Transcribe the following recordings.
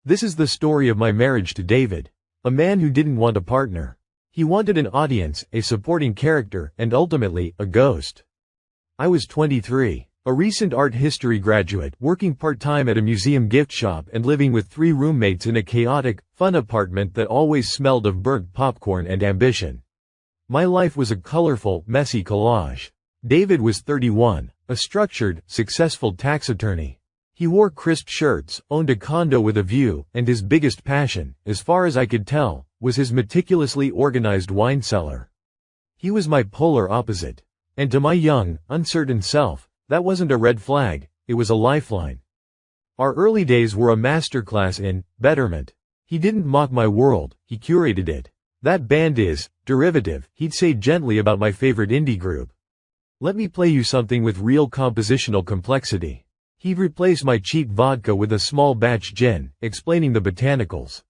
This is the story of my marriage to David, a man who didn't want a partner. He wanted an audience, a supporting character, and ultimately, a ghost. I was 23, a recent art history graduate working part-time at a museum gift shop and living with 3 roommates in a chaotic, fun apartment that always smelled of burnt popcorn and ambition. My life was a colorful, messy collage. David was 31, a structured, successful tax attorney. He wore crisp shirts, owned a condo with a view, and his biggest passion, as far as I could tell, was his meticulously organized wine cellar. He was my polar opposite. And to my young, uncertain self, that wasn't a red flag, it was a lifeline. Our early days were a masterclass in betterment. He didn't mock my world, he curated it. That band is derivative, he'd say gently about my favorite indie group. Let me play you something with real compositional complexity. He'd replace my cheap vodka with a small batch gin, explaining the botanicals.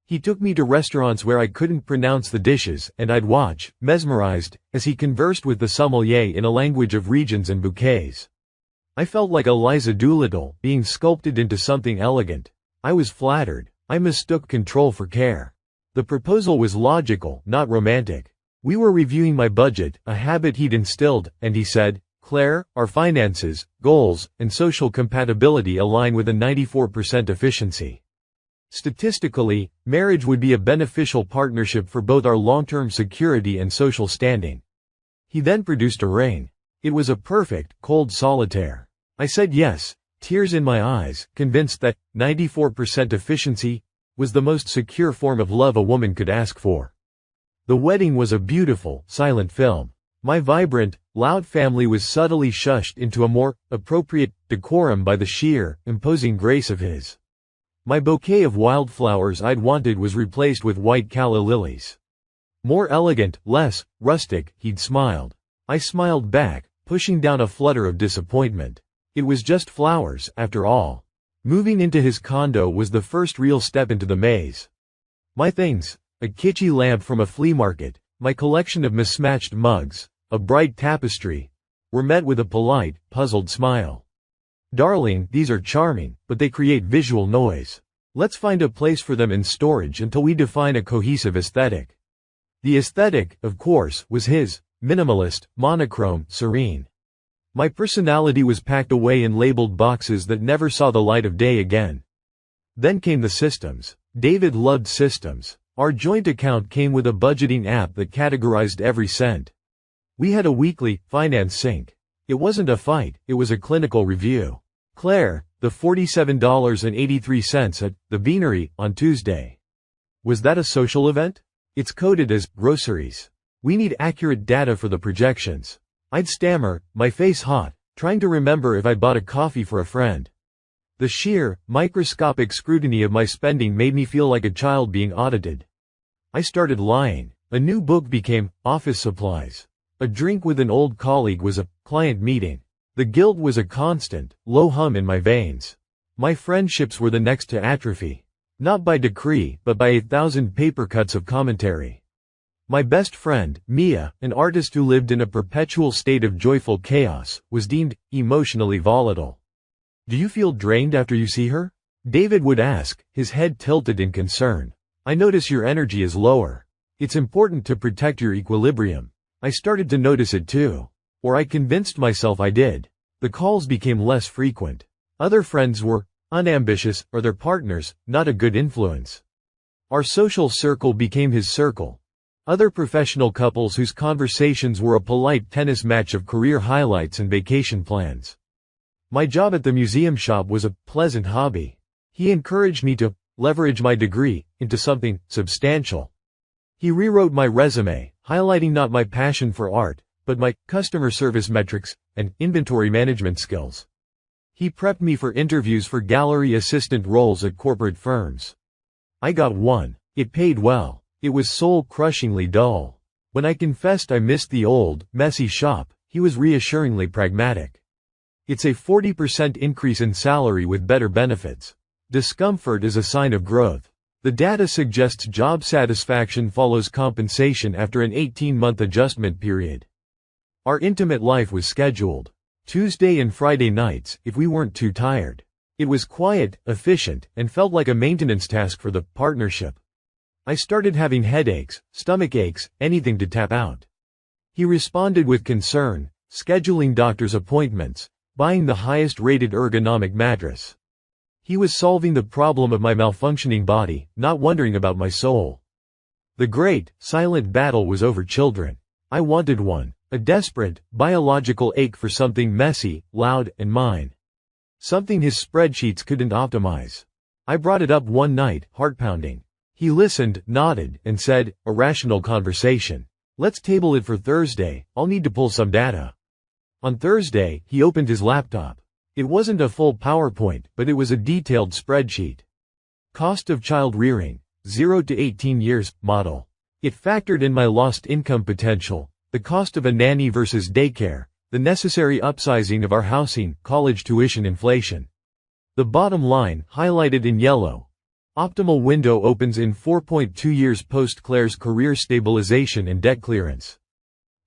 He took me to restaurants where I couldn't pronounce the dishes, and I'd watch, mesmerized, as he conversed with the sommelier in a language of regions and bouquets. I felt like Eliza Doolittle, being sculpted into something elegant. I was flattered. I mistook control for care. The proposal was logical, not romantic. We were reviewing my budget, a habit he'd instilled, and he said, "Claire, our finances, goals, and social compatibility align with a 94% efficiency. Statistically, marriage would be a beneficial partnership for both our long-term security and social standing." He then produced a ring. It was a perfect, cold solitaire. I said yes, tears in my eyes, convinced that 94% efficiency was the most secure form of love a woman could ask for. The wedding was a beautiful, silent film. My vibrant, loud family was subtly shushed into a more appropriate decorum by the sheer, imposing grace of his. My bouquet of wildflowers I'd wanted was replaced with white calla lilies. More elegant, less rustic, he'd smiled. I smiled back, pushing down a flutter of disappointment. It was just flowers, after all. Moving into his condo was the first real step into the maze. My things, a kitschy lamp from a flea market, my collection of mismatched mugs, a bright tapestry, were met with a polite, puzzled smile. "Darling, these are charming, but they create visual noise. Let's find a place for them in storage until we define a cohesive aesthetic." The aesthetic, of course, was his, minimalist, monochrome, serene. My personality was packed away in labeled boxes that never saw the light of day again. Then came the systems. David loved systems. Our joint account came with a budgeting app that categorized every cent. We had a weekly finance sync. It wasn't a fight, it was a clinical review. "Claire, the $47.83 at the Beanery on Tuesday. Was that a social event? It's coded as groceries. We need accurate data for the projections." I'd stammer, my face hot, trying to remember if I'd bought a coffee for a friend. The sheer, microscopic scrutiny of my spending made me feel like a child being audited. I started lying. A new book became office supplies. A drink with an old colleague was a client meeting. The guilt was a constant, low hum in my veins. My friendships were the next to atrophy. Not by decree, but by 1,000 paper cuts of commentary. My best friend, Mia, an artist who lived in a perpetual state of joyful chaos, was deemed emotionally volatile. "Do you feel drained after you see her?" David would ask, his head tilted in concern. "I notice your energy is lower. It's important to protect your equilibrium." I started to notice it too. Or I convinced myself I did. The calls became less frequent. Other friends were unambitious, or their partners, not a good influence. Our social circle became his circle. Other professional couples whose conversations were a polite tennis match of career highlights and vacation plans. My job at the museum shop was a pleasant hobby. He encouraged me to leverage my degree into something substantial. He rewrote my resume, highlighting not my passion for art, but my customer service metrics and inventory management skills. He prepped me for interviews for gallery assistant roles at corporate firms. I got one. It paid well. It was soul-crushingly dull. When I confessed I missed the old, messy shop, he was reassuringly pragmatic. "It's a 40% increase in salary with better benefits. Discomfort is a sign of growth. The data suggests job satisfaction follows compensation after an 18-month adjustment period." Our intimate life was scheduled. Tuesday and Friday nights, if we weren't too tired. It was quiet, efficient, and felt like a maintenance task for the partnership. I started having headaches, stomach aches, anything to tap out. He responded with concern, scheduling doctor's appointments, buying the highest-rated ergonomic mattress. He was solving the problem of my malfunctioning body, not wondering about my soul. The great, silent battle was over children. I wanted one, a desperate, biological ache for something messy, loud, and mine. Something his spreadsheets couldn't optimize. I brought it up one night, heart-pounding. He listened, nodded, and said, "A rational conversation. Let's table it for Thursday, I'll need to pull some data." On Thursday, he opened his laptop. It wasn't a full PowerPoint, but it was a detailed spreadsheet. Cost of child rearing, 0 to 18 years, model. It factored in my lost income potential, the cost of a nanny versus daycare, the necessary upsizing of our housing, college tuition inflation. The bottom line, highlighted in yellow. Optimal window opens in 4.2 years post Claire's career stabilization and debt clearance.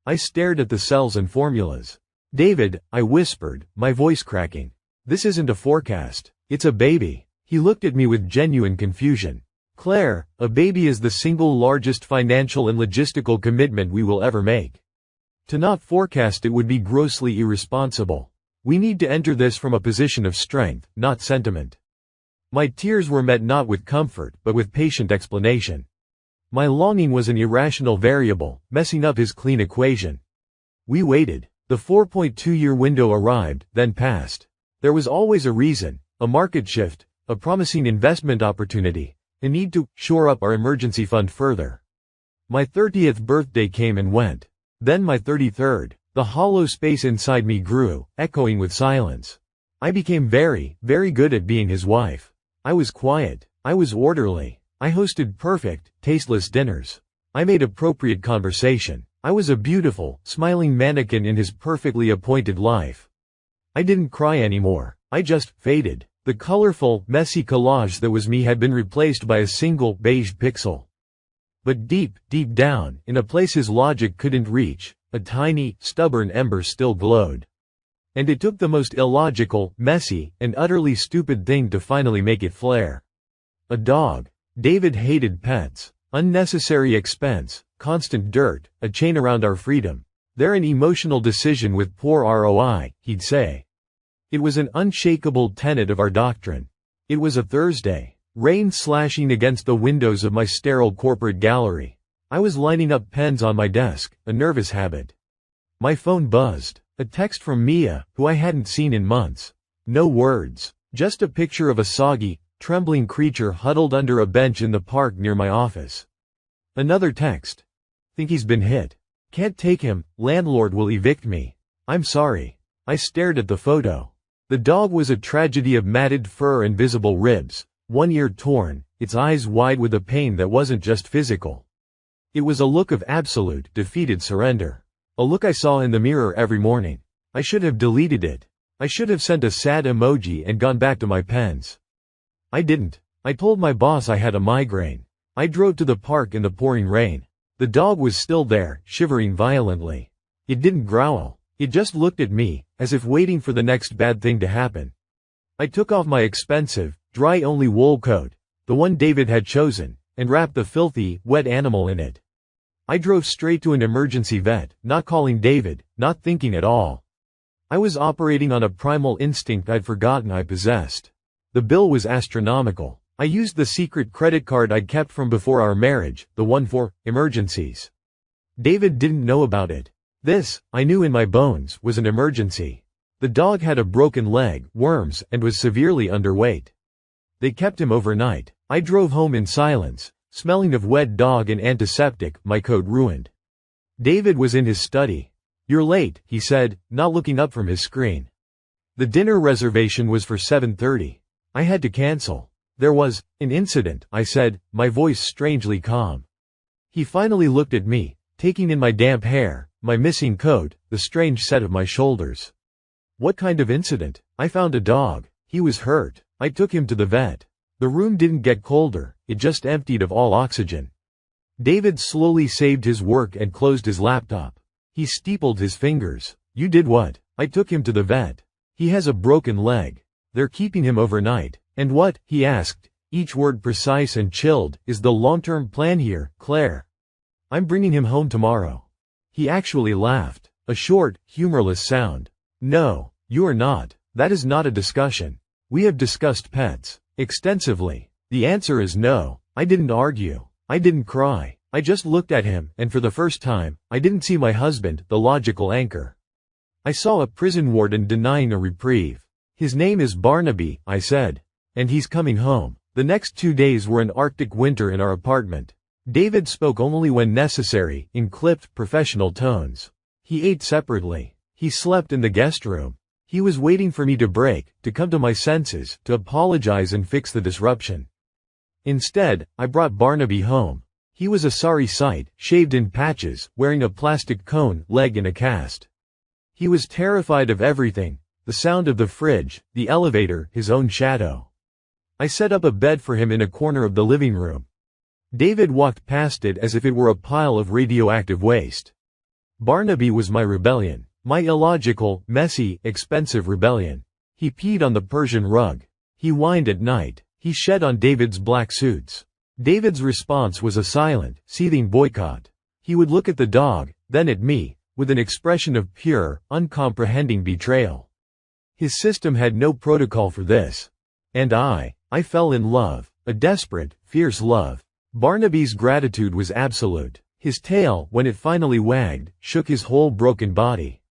I stared at the cells and formulas. "David," I whispered, my voice cracking. "This isn't a forecast. It's a baby." He looked at me with genuine confusion. "Claire, a baby is the single largest financial and logistical commitment we will ever make. To not forecast it would be grossly irresponsible. We need to enter this from a position of strength, not sentiment." My tears were met not with comfort, but with patient explanation. My longing was an irrational variable, messing up his clean equation. We waited. The 4.2-year window arrived, then passed. There was always a reason, a market shift, a promising investment opportunity, a need to shore up our emergency fund further. My 30th birthday came and went. Then my 33rd. The hollow space inside me grew, echoing with silence. I became very, very good at being his wife. I was quiet. I was orderly. I hosted perfect, tasteless dinners. I made appropriate conversation. I was a beautiful, smiling mannequin in his perfectly appointed life. I didn't cry anymore. I just faded. The colorful, messy collage that was me had been replaced by a single, beige pixel. But deep, deep down, in a place his logic couldn't reach, a tiny, stubborn ember still glowed. And it took the most illogical, messy, and utterly stupid thing to finally make it flare. A dog. David hated pets. Unnecessary expense, constant dirt, a chain around our freedom. They're an emotional decision with poor ROI, he'd say. It was an unshakable tenet of our doctrine. It was a Thursday. Rain slashing against the windows of my sterile corporate gallery. I was lining up pens on my desk, a nervous habit. My phone buzzed. A text from Mia, who I hadn't seen in months. No words. Just a picture of a soggy, trembling creature huddled under a bench in the park near my office. Another text. "Think he's been hit. Can't take him, landlord will evict me. I'm sorry." I stared at the photo. The dog was a tragedy of matted fur and visible ribs, one ear torn, its eyes wide with a pain that wasn't just physical. It was a look of absolute, defeated surrender. A look I saw in the mirror every morning. I should have deleted it. I should have sent a sad emoji and gone back to my pens. I didn't. I told my boss I had a migraine. I drove to the park in the pouring rain. The dog was still there, shivering violently. It didn't growl. It just looked at me, as if waiting for the next bad thing to happen. I took off my expensive, dry-only wool coat, the one David had chosen, and wrapped the filthy, wet animal in it. I drove straight to an emergency vet, not calling David, not thinking at all. I was operating on a primal instinct I'd forgotten I possessed. The bill was astronomical. I used the secret credit card I'd kept from before our marriage, the one for emergencies. David didn't know about it. This, I knew in my bones, was an emergency. The dog had a broken leg, worms, and was severely underweight. They kept him overnight. I drove home in silence, smelling of wet dog and antiseptic, my coat ruined. David was in his study. "You're late," he said, not looking up from his screen. The dinner reservation was for 7:30. I had to cancel. "There was an incident," I said, my voice strangely calm. He finally looked at me, taking in my damp hair, my missing coat, the strange set of my shoulders. "What kind of incident?" "I found a dog. He was hurt. I took him to the vet." The room didn't get colder, it just emptied of all oxygen. David slowly saved his work and closed his laptop. He steepled his fingers. "You did what?" "I took him to the vet. He has a broken leg." They're keeping him overnight. And what, he asked, each word precise and chilled, is the long-term plan here, Claire? I'm bringing him home tomorrow. He actually laughed. A short, humorless sound. No, you are not. That is not a discussion. We have discussed pets extensively. The answer is no. I didn't argue. I didn't cry. I just looked at him, and for the first time, I didn't see my husband, the logical anchor. I saw a prison warden denying a reprieve. His name is Barnaby, I said. And he's coming home. The next 2 days were an Arctic winter in our apartment. David spoke only when necessary, in clipped, professional tones. He ate separately. He slept in the guest room. He was waiting for me to break, to come to my senses, to apologize and fix the disruption. Instead, I brought Barnaby home. He was a sorry sight, shaved in patches, wearing a plastic cone, leg in a cast. He was terrified of everything, the sound of the fridge, the elevator, his own shadow. I set up a bed for him in a corner of the living room. David walked past it as if it were a pile of radioactive waste. Barnaby was my rebellion, my illogical, messy, expensive rebellion. He peed on the Persian rug. He whined at night. He shed on David's black suits. David's response was a silent, seething boycott. He would look at the dog, then at me, with an expression of pure, uncomprehending betrayal. His system had no protocol for this. And I fell in love, a desperate, fierce love. Barnaby's gratitude was absolute. His tail, when it finally wagged, shook his whole broken body.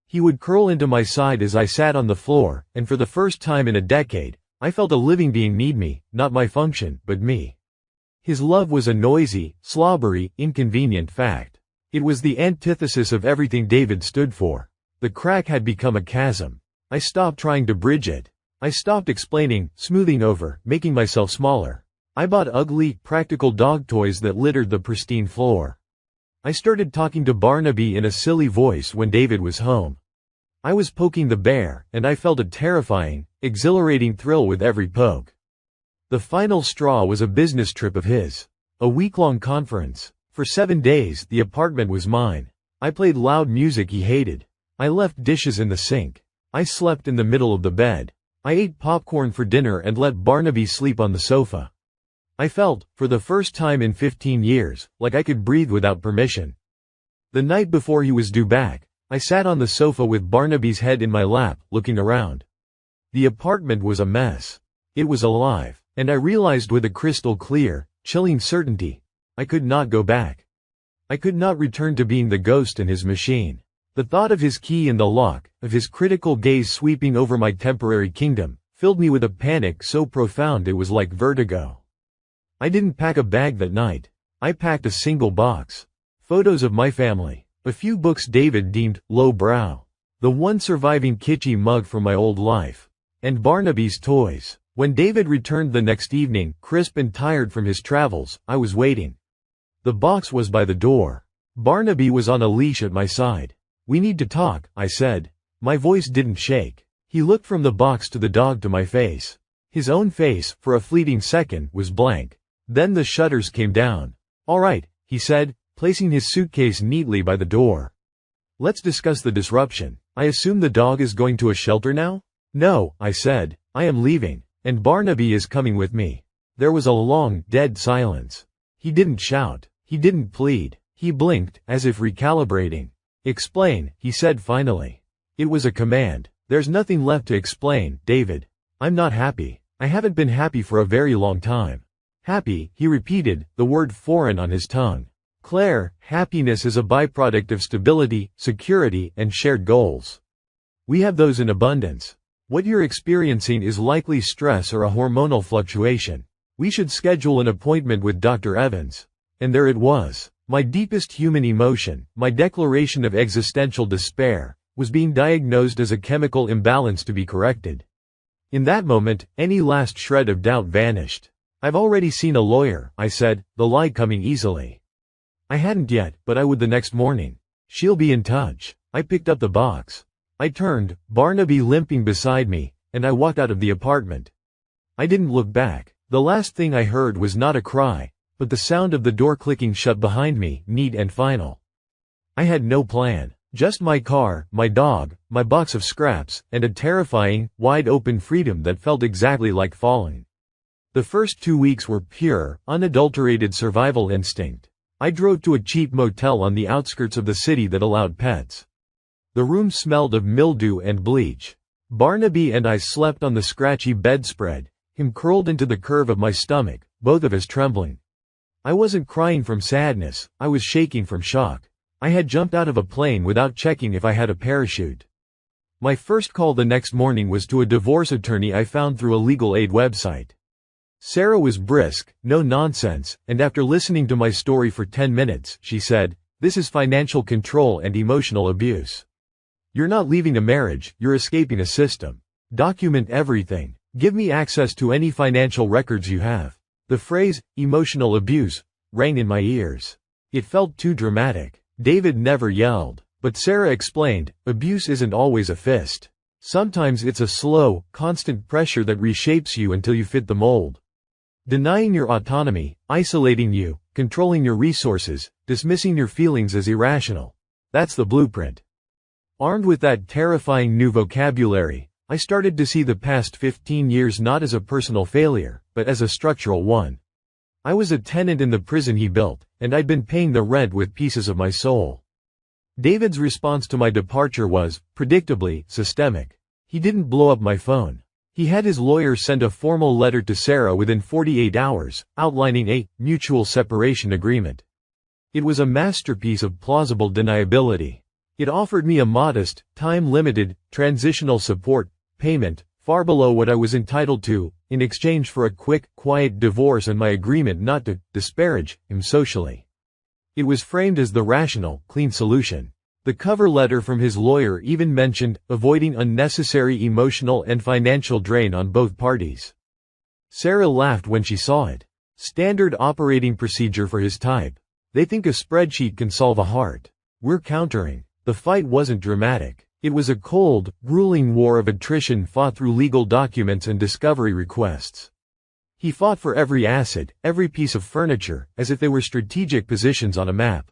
He would curl into my side as I sat on the floor, and for the first time in a decade, I felt a living being need me, not my function, but me. His love was a noisy, slobbery, inconvenient fact. It was the antithesis of everything David stood for. The crack had become a chasm. I stopped trying to bridge it. I stopped explaining, smoothing over, making myself smaller. I bought ugly, practical dog toys that littered the pristine floor. I started talking to Barnaby in a silly voice when David was home. I was poking the bear, and I felt a terrifying, exhilarating thrill with every poke. The final straw was a business trip of his. A week-long conference. For 7 days, the apartment was mine. I played loud music he hated. I left dishes in the sink. I slept in the middle of the bed. I ate popcorn for dinner and let Barnaby sleep on the sofa. I felt, for the first time in 15 years, like I could breathe without permission. The night before he was due back, I sat on the sofa with Barnaby's head in my lap, looking around. The apartment was a mess. It was alive, and I realized with a crystal clear, chilling certainty, I could not go back. I could not return to being the ghost in his machine. The thought of his key in the lock, of his critical gaze sweeping over my temporary kingdom, filled me with a panic so profound it was like vertigo. I didn't pack a bag that night. I packed a single box. Photos of my family. A few books David deemed low-brow. The one surviving kitschy mug from my old life. And Barnaby's toys. When David returned the next evening, crisp and tired from his travels, I was waiting. The box was by the door. Barnaby was on a leash at my side. "We need to talk," I said. My voice didn't shake. He looked from the box to the dog to my face. His own face, for a fleeting second, was blank. Then the shutters came down. "All right," he said, placing his suitcase neatly by the door. "Let's discuss the disruption. I assume the dog is going to a shelter now?" "No," I said. "I am leaving, and Barnaby is coming with me." There was a long, dead silence. He didn't shout. He didn't plead. He blinked, as if recalibrating. "Explain," he said finally. It was a command. "There's nothing left to explain, David. I'm not happy. I haven't been happy for a very long time." "Happy," he repeated, the word foreign on his tongue. "Claire, happiness is a byproduct of stability, security, and shared goals. We have those in abundance. What you're experiencing is likely stress or a hormonal fluctuation. We should schedule an appointment with Dr. Evans." And there it was. My deepest human emotion, my declaration of existential despair, was being diagnosed as a chemical imbalance to be corrected. In that moment, any last shred of doubt vanished. "I've already seen a lawyer," I said, the lie coming easily. I hadn't yet, but I would the next morning. "She'll be in touch." I picked up the box. I turned, Barnaby limping beside me, and I walked out of the apartment. I didn't look back. The last thing I heard was not a cry, but the sound of the door clicking shut behind me, neat and final. I had no plan. Just my car, my dog, my box of scraps, and a terrifying, wide-open freedom that felt exactly like falling. The first 2 weeks were pure, unadulterated survival instinct. I drove to a cheap motel on the outskirts of the city that allowed pets. The room smelled of mildew and bleach. Barnaby and I slept on the scratchy bedspread, him curled into the curve of my stomach, both of us trembling. I wasn't crying from sadness, I was shaking from shock. I had jumped out of a plane without checking if I had a parachute. My first call the next morning was to a divorce attorney I found through a legal aid website. Sarah was brisk, no nonsense, and after listening to my story for 10 minutes, she said, "This is financial control and emotional abuse. You're not leaving a marriage, you're escaping a system. Document everything. Give me access to any financial records you have." The phrase, emotional abuse, rang in my ears. It felt too dramatic. David never yelled. But Sarah explained, abuse isn't always a fist. Sometimes it's a slow, constant pressure that reshapes you until you fit the mold. Denying your autonomy, isolating you, controlling your resources, dismissing your feelings as irrational. That's the blueprint. Armed with that terrifying new vocabulary, I started to see the past 15 years not as a personal failure, but as a structural one. I was a tenant in the prison he built, and I'd been paying the rent with pieces of my soul. David's response to my departure was, predictably, systemic. He didn't blow up my phone. He had his lawyer send a formal letter to Sarah within 48 hours, outlining a mutual separation agreement. It was a masterpiece of plausible deniability. It offered me a modest, time-limited, transitional support payment, far below what I was entitled to, in exchange for a quick, quiet divorce and my agreement not to disparage him socially. It was framed as the rational, clean solution. The cover letter from his lawyer even mentioned avoiding unnecessary emotional and financial drain on both parties. Sarah laughed when she saw it. Standard operating procedure for his type. They think a spreadsheet can solve a heart. We're countering. The fight wasn't dramatic. It was a cold, grueling war of attrition fought through legal documents and discovery requests. He fought for every asset, every piece of furniture, as if they were strategic positions on a map.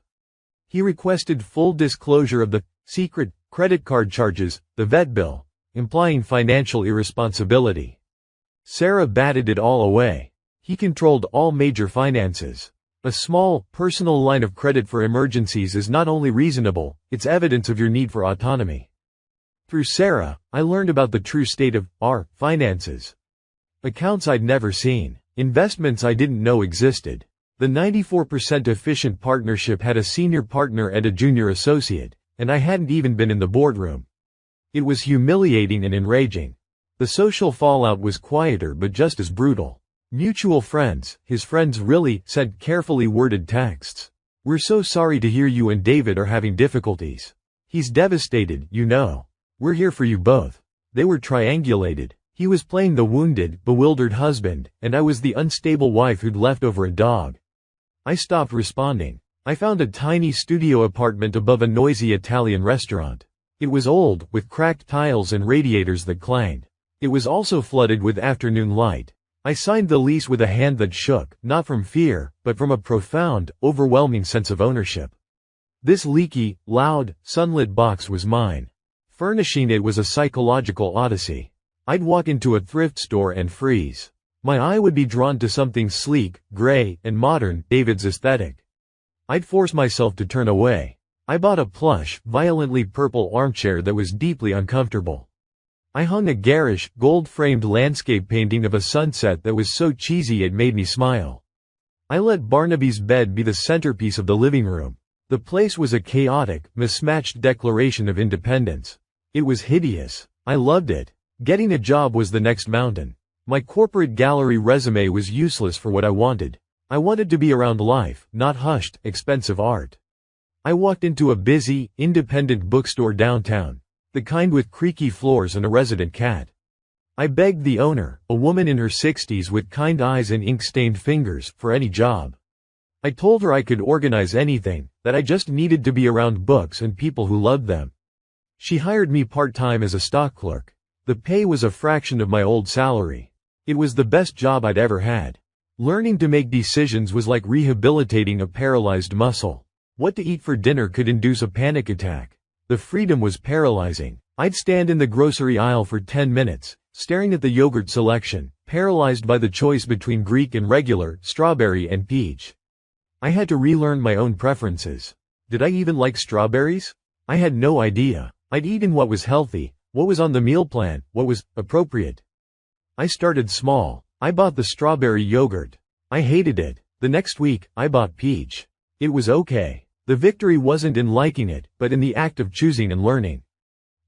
He requested full disclosure of the secret credit card charges, the vet bill, implying financial irresponsibility. Sarah batted it all away. He controlled all major finances. A small, personal line of credit for emergencies is not only reasonable, it's evidence of your need for autonomy. Through Sarah, I learned about the true state of our finances. Accounts I'd never seen. Investments I didn't know existed. The 94% efficient partnership had a senior partner and a junior associate, and I hadn't even been in the boardroom. It was humiliating and enraging. The social fallout was quieter but just as brutal. Mutual friends, his friends really, sent carefully worded texts. "We're so sorry to hear you and David are having difficulties. He's devastated, you know. We're here for you both." They were triangulated. He was playing the wounded, bewildered husband, and I was the unstable wife who'd left over a dog. I stopped responding. I found a tiny studio apartment above a noisy Italian restaurant. It was old, with cracked tiles and radiators that clanged. It was also flooded with afternoon light. I signed the lease with a hand that shook, not from fear, but from a profound, overwhelming sense of ownership. This leaky, loud, sunlit box was mine. Furnishing it was a psychological odyssey. I'd walk into a thrift store and freeze. My eye would be drawn to something sleek, gray, and modern, David's aesthetic. I'd force myself to turn away. I bought a plush, violently purple armchair that was deeply uncomfortable. I hung a garish, gold-framed landscape painting of a sunset that was so cheesy it made me smile. I let Barnaby's bed be the centerpiece of the living room. The place was a chaotic, mismatched declaration of independence. It was hideous. I loved it. Getting a job was the next mountain. My corporate gallery resume was useless for what I wanted. I wanted to be around life, not hushed, expensive art. I walked into a busy, independent bookstore downtown, the kind with creaky floors and a resident cat. I begged the owner, a woman in her 60s with kind eyes and ink-stained fingers, for any job. I told her I could organize anything, that I just needed to be around books and people who loved them. She hired me part-time as a stock clerk. The pay was a fraction of my old salary. It was the best job I'd ever had. Learning to make decisions was like rehabilitating a paralyzed muscle. What to eat for dinner could induce a panic attack. The freedom was paralyzing. I'd stand in the grocery aisle for 10 minutes, staring at the yogurt selection, paralyzed by the choice between Greek and regular, strawberry and peach. I had to relearn my own preferences. Did I even like strawberries? I had no idea. I'd eaten what was healthy, what was on the meal plan, what was appropriate. I started small. I bought the strawberry yogurt. I hated it. The next week, I bought peach. It was okay. The victory wasn't in liking it, but in the act of choosing and learning.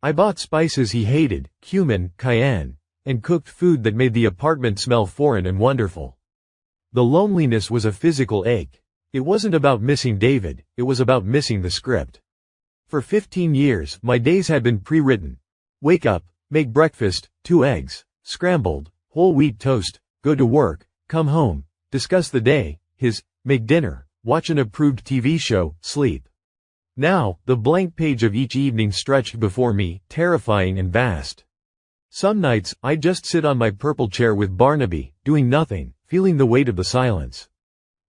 I bought spices he hated, cumin, cayenne, and cooked food that made the apartment smell foreign and wonderful. The loneliness was a physical ache. It wasn't about missing David, it was about missing the script. For 15 years, my days had been pre-written. Wake up, make breakfast, 2 eggs, scrambled, whole wheat toast, go to work, come home, discuss the day, make dinner, watch an approved TV show, sleep. Now, the blank page of each evening stretched before me, terrifying and vast. Some nights, I'd just sit on my purple chair with Barnaby, doing nothing, feeling the weight of the silence.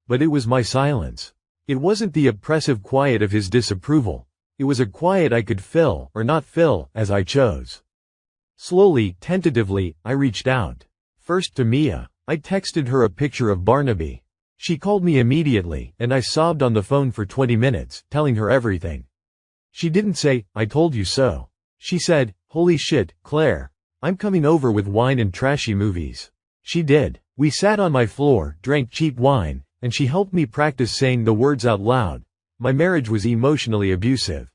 But it was my silence. It wasn't the oppressive quiet of his disapproval. It was a quiet I could fill, or not fill, as I chose. Slowly, tentatively, I reached out. First to Mia. I texted her a picture of Barnaby. She called me immediately, and I sobbed on the phone for 20 minutes, telling her everything. She didn't say, "I told you so." She said, "Holy shit, Claire. I'm coming over with wine and trashy movies." She did. We sat on my floor, drank cheap wine, and she helped me practice saying the words out loud. My marriage was emotionally abusive.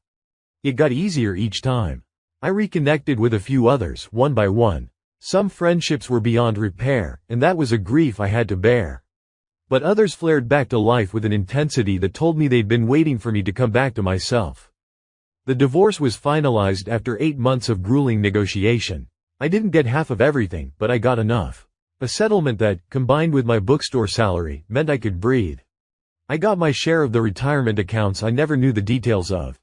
It got easier each time. I reconnected with a few others, one by one. Some friendships were beyond repair, and that was a grief I had to bear. But others flared back to life with an intensity that told me they'd been waiting for me to come back to myself. The divorce was finalized after 8 months of grueling negotiation. I didn't get half of everything, but I got enough. A settlement that, combined with my bookstore salary, meant I could breathe. I got my share of the retirement accounts I never knew the details of.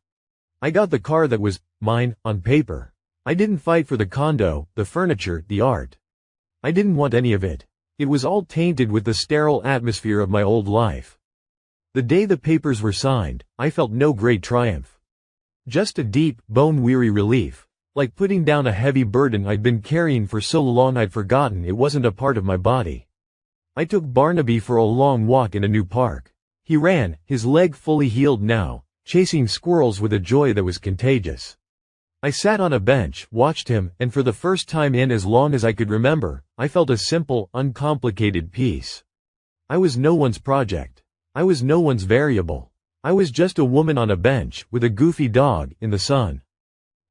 I got the car that was mine, on paper. I didn't fight for the condo, the furniture, the art. I didn't want any of it. It was all tainted with the sterile atmosphere of my old life. The day the papers were signed, I felt no great triumph. Just a deep, bone-weary relief, like putting down a heavy burden I'd been carrying for so long I'd forgotten it wasn't a part of my body. I took Barnaby for a long walk in a new park. He ran, his leg fully healed now, chasing squirrels with a joy that was contagious. I sat on a bench, watched him, and for the first time in as long as I could remember, I felt a simple, uncomplicated peace. I was no one's project. I was no one's variable. I was just a woman on a bench, with a goofy dog, in the sun.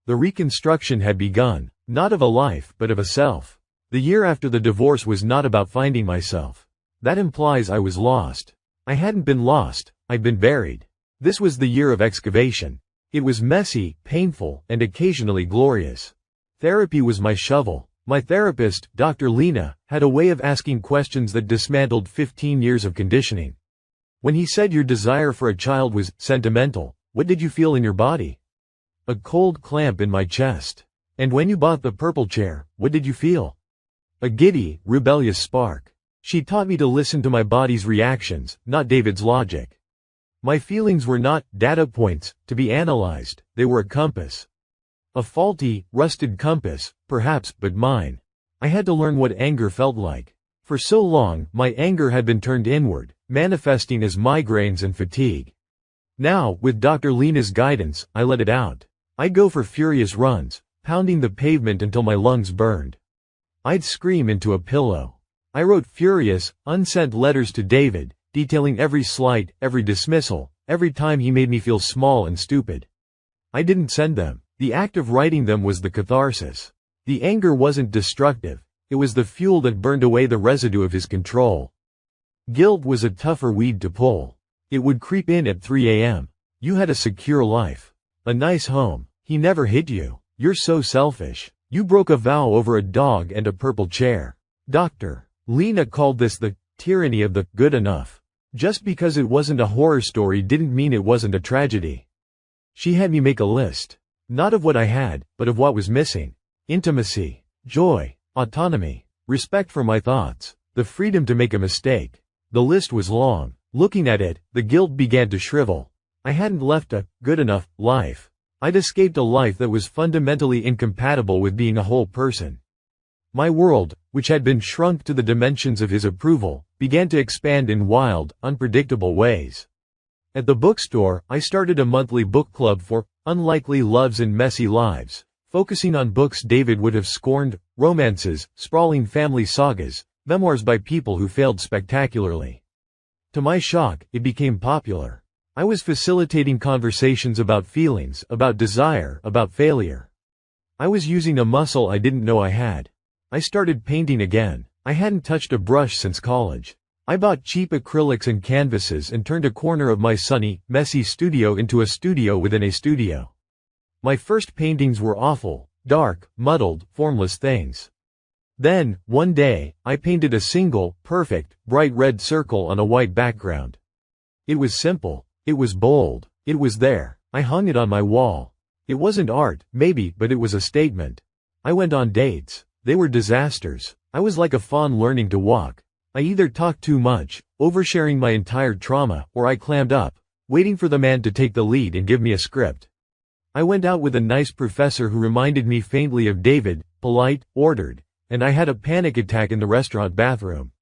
The reconstruction had begun, not of a life, but of a self. The year after the divorce was not about finding myself. That implies I was lost. I hadn't been lost, I'd been buried. This was the year of excavation. It was messy, painful, and occasionally glorious. Therapy was my shovel. My therapist, Dr. Lena, had a way of asking questions that dismantled 15 years of conditioning. When he said your desire for a child was sentimental, what did you feel in your body? A cold clamp in my chest. And when you bought the purple chair, what did you feel? A giddy, rebellious spark. She taught me to listen to my body's reactions, not David's logic. My feelings were not data points to be analyzed, they were a compass. A faulty, rusted compass, perhaps, but mine. I had to learn what anger felt like. For so long, my anger had been turned inward, manifesting as migraines and fatigue. Now, with Dr. Lena's guidance, I let it out. I'd go for furious runs, pounding the pavement until my lungs burned. I'd scream into a pillow. I wrote furious, unsent letters to David, detailing every slight, every dismissal, every time he made me feel small and stupid. I didn't send them. The act of writing them was the catharsis. The anger wasn't destructive. It was the fuel that burned away the residue of his control. Guilt was a tougher weed to pull. It would creep in at 3 a.m. You had a secure life. A nice home. He never hit you. You're so selfish. You broke a vow over a dog and a purple chair. Dr. Lena called this the tyranny of the good enough. Just because it wasn't a horror story didn't mean it wasn't a tragedy. She had me make a list. Not of what I had, but of what was missing. Intimacy, joy, autonomy, respect for my thoughts, the freedom to make a mistake. The list was long. Looking at it, the guilt began to shrivel. I hadn't left a good enough life. I'd escaped a life that was fundamentally incompatible with being a whole person. My world, which had been shrunk to the dimensions of his approval, began to expand in wild, unpredictable ways. At the bookstore, I started a monthly book club for Unlikely Loves and Messy Lives, focusing on books David would have scorned, romances, sprawling family sagas, memoirs by people who failed spectacularly. To my shock, it became popular. I was facilitating conversations about feelings, about desire, about failure. I was using a muscle I didn't know I had. I started painting again. I hadn't touched a brush since college. I bought cheap acrylics and canvases and turned a corner of my sunny, messy studio into a studio within a studio. My first paintings were awful, dark, muddled, formless things. Then, one day, I painted a single, perfect, bright red circle on a white background. It was simple. It was bold. It was there. I hung it on my wall. It wasn't art, maybe, but it was a statement. I went on dates. They were disasters. I was like a fawn learning to walk. I either talked too much, oversharing my entire trauma, or I clammed up, waiting for the man to take the lead and give me a script. I went out with a nice professor who reminded me faintly of David, polite, ordered, and I had a panic attack in the restaurant bathroom.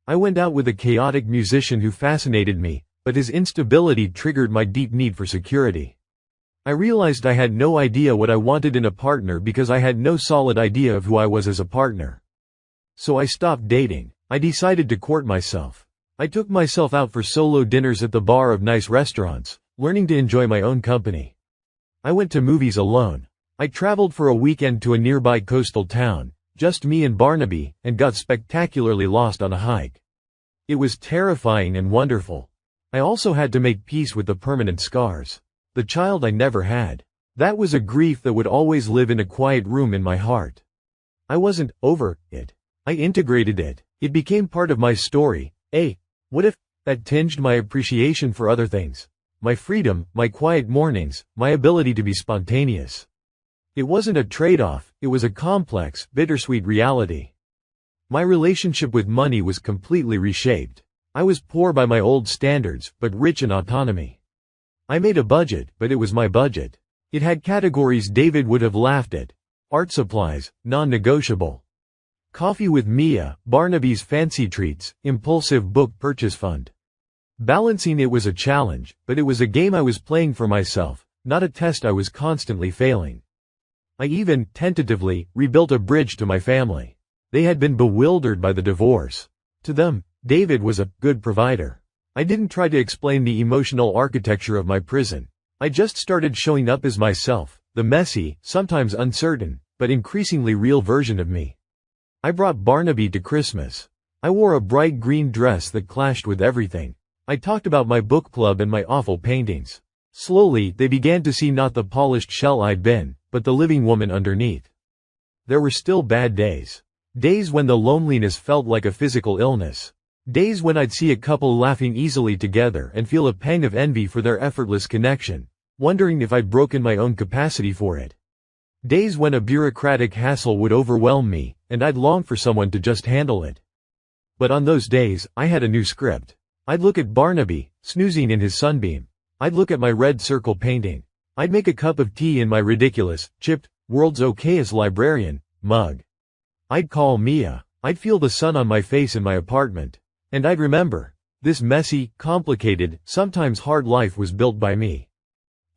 I went out with a chaotic musician who fascinated me, but his instability triggered my deep need for security. I realized I had no idea what I wanted in a partner because I had no solid idea of who I was as a partner. So I stopped dating. I decided to court myself. I took myself out for solo dinners at the bar of nice restaurants, learning to enjoy my own company. I went to movies alone. I traveled for a weekend to a nearby coastal town, just me and Barnaby, and got spectacularly lost on a hike. It was terrifying and wonderful. I also had to make peace with the permanent scars. The child I never had. That was a grief that would always live in a quiet room in my heart. I wasn't over it. I integrated it. It became part of my story. What if that tinged my appreciation for other things? My freedom, my quiet mornings, my ability to be spontaneous. It wasn't a trade-off, it was a complex, bittersweet reality. My relationship with money was completely reshaped. I was poor by my old standards, but rich in autonomy. I made a budget, but it was my budget. It had categories David would have laughed at. Art supplies, non-negotiable. Coffee with Mia, Barnaby's fancy treats, impulsive book purchase fund. Balancing it was a challenge, but it was a game I was playing for myself, not a test I was constantly failing. I even, tentatively, rebuilt a bridge to my family. They had been bewildered by the divorce. To them, David was a good provider. I didn't try to explain the emotional architecture of my prison. I just started showing up as myself, the messy, sometimes uncertain, but increasingly real version of me. I brought Barnaby to Christmas. I wore a bright green dress that clashed with everything. I talked about my book club and my awful paintings. Slowly, they began to see not the polished shell I'd been, but the living woman underneath. There were still bad days. Days when the loneliness felt like a physical illness. Days when I'd see a couple laughing easily together and feel a pang of envy for their effortless connection, wondering if I'd broken my own capacity for it. Days when a bureaucratic hassle would overwhelm me, and I'd long for someone to just handle it. But on those days, I had a new script. I'd look at Barnaby, snoozing in his sunbeam. I'd look at my red circle painting. I'd make a cup of tea in my ridiculous, chipped, world's okayest librarian, mug. I'd call Mia. I'd feel the sun on my face in my apartment. And I'd remember, this messy, complicated, sometimes hard life was built by me.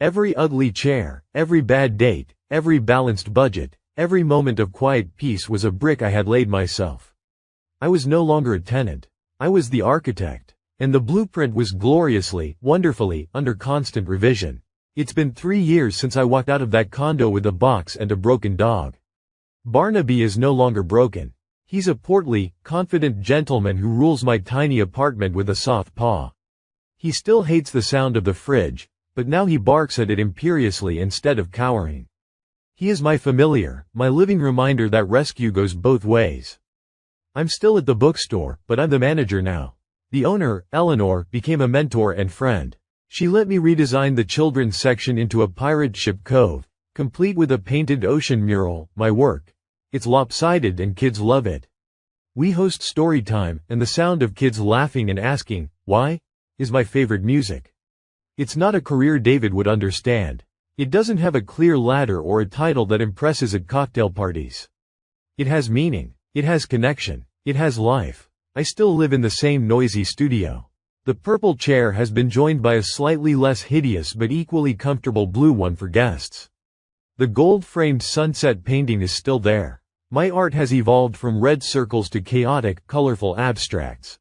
Every ugly chair, every bad date, every balanced budget, every moment of quiet peace was a brick I had laid myself. I was no longer a tenant. I was the architect. And the blueprint was gloriously, wonderfully, under constant revision. It's been 3 years since I walked out of that condo with a box and a broken dog. Barnaby is no longer broken. He's a portly, confident gentleman who rules my tiny apartment with a soft paw. He still hates the sound of the fridge, but now he barks at it imperiously instead of cowering. He is my familiar, my living reminder that rescue goes both ways. I'm still at the bookstore, but I'm the manager now. The owner, Eleanor, became a mentor and friend. She let me redesign the children's section into a pirate ship cove, complete with a painted ocean mural, my work. It's lopsided and kids love it. We host story time, and the sound of kids laughing and asking, why, is my favorite music. It's not a career David would understand. It doesn't have a clear ladder or a title that impresses at cocktail parties. It has meaning. It has connection. It has life. I still live in the same noisy studio. The purple chair has been joined by a slightly less hideous but equally comfortable blue one for guests. The gold-framed sunset painting is still there. My art has evolved from red circles to chaotic, colorful abstracts.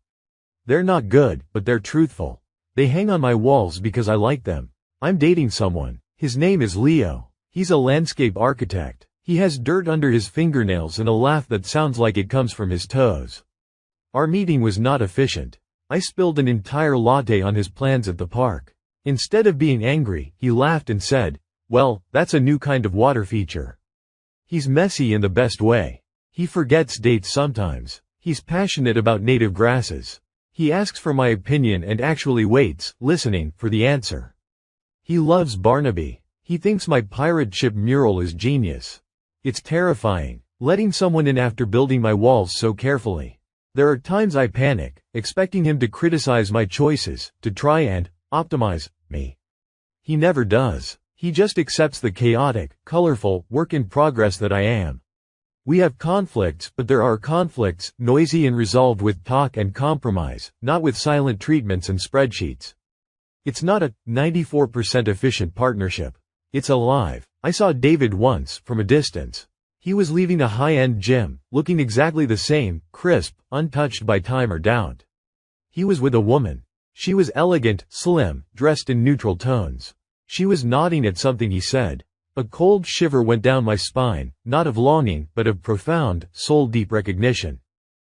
They're not good, but they're truthful. They hang on my walls because I like them. I'm dating someone. His name is Leo. He's a landscape architect. He has dirt under his fingernails and a laugh that sounds like it comes from his toes. Our meeting was not efficient. I spilled an entire latte on his plans at the park. Instead of being angry, he laughed and said, "Well, that's a new kind of water feature." He's messy in the best way. He forgets dates sometimes. He's passionate about native grasses. He asks for my opinion and actually waits, listening, for the answer. He loves Barnaby. He thinks my pirate ship mural is genius. It's terrifying, letting someone in after building my walls so carefully. There are times I panic, expecting him to criticize my choices, to try and optimize me. He never does. He just accepts the chaotic, colorful, work in progress that I am. We have conflicts, but there are conflicts, noisy and resolved with talk and compromise, not with silent treatments and spreadsheets. It's not a 94% efficient partnership. It's alive. I saw David once, from a distance. He was leaving a high-end gym, looking exactly the same, crisp, untouched by time or doubt. He was with a woman. She was elegant, slim, dressed in neutral tones. She was nodding at something he said. A cold shiver went down my spine, not of longing, but of profound, soul-deep recognition.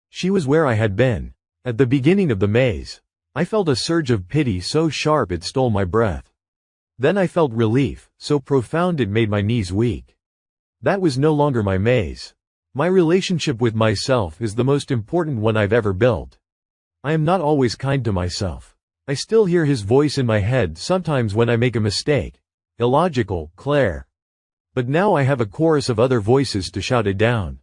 She was where I had been. At the beginning of the maze. I felt a surge of pity so sharp it stole my breath. Then I felt relief, so profound it made my knees weak. That was no longer my maze. My relationship with myself is the most important one I've ever built. I am not always kind to myself. I still hear his voice in my head sometimes when I make a mistake. Illogical, Claire. But now I have a chorus of other voices to shout it down.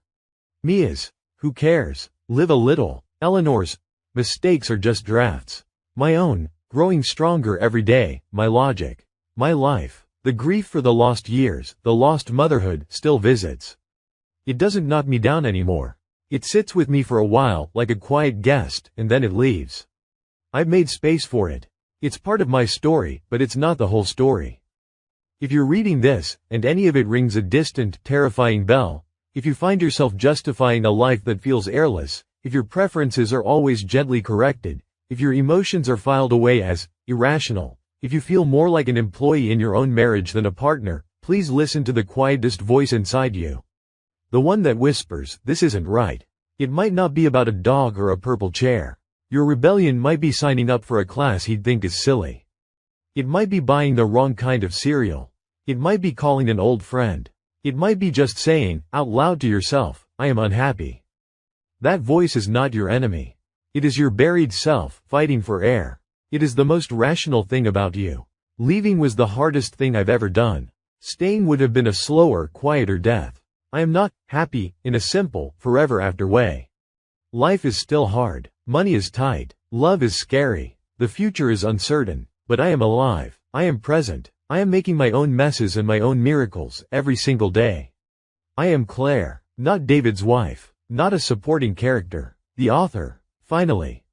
Mia's, who cares? Live a little. Eleanor's, mistakes are just drafts. My own, growing stronger every day, my logic. My life. The grief for the lost years, the lost motherhood, still visits. It doesn't knock me down anymore. It sits with me for a while, like a quiet guest, and then it leaves. I've made space for it. It's part of my story, but it's not the whole story. If you're reading this, and any of it rings a distant, terrifying bell, if you find yourself justifying a life that feels airless, if your preferences are always gently corrected, if your emotions are filed away as irrational, if you feel more like an employee in your own marriage than a partner, please listen to the quietest voice inside you. The one that whispers, "This isn't right." It might not be about a dog or a purple chair. Your rebellion might be signing up for a class he'd think is silly. It might be buying the wrong kind of cereal. It might be calling an old friend. It might be just saying, out loud to yourself, "I am unhappy." That voice is not your enemy. It is your buried self, fighting for air. It is the most rational thing about you. Leaving was the hardest thing I've ever done. Staying would have been a slower, quieter death. I am not happy in a simple, forever after way. Life is still hard. Money is tight. Love is scary. The future is uncertain. But I am alive. I am present. I am making my own messes and my own miracles every single day. I am Claire, not David's wife, not a supporting character. The author. Finally.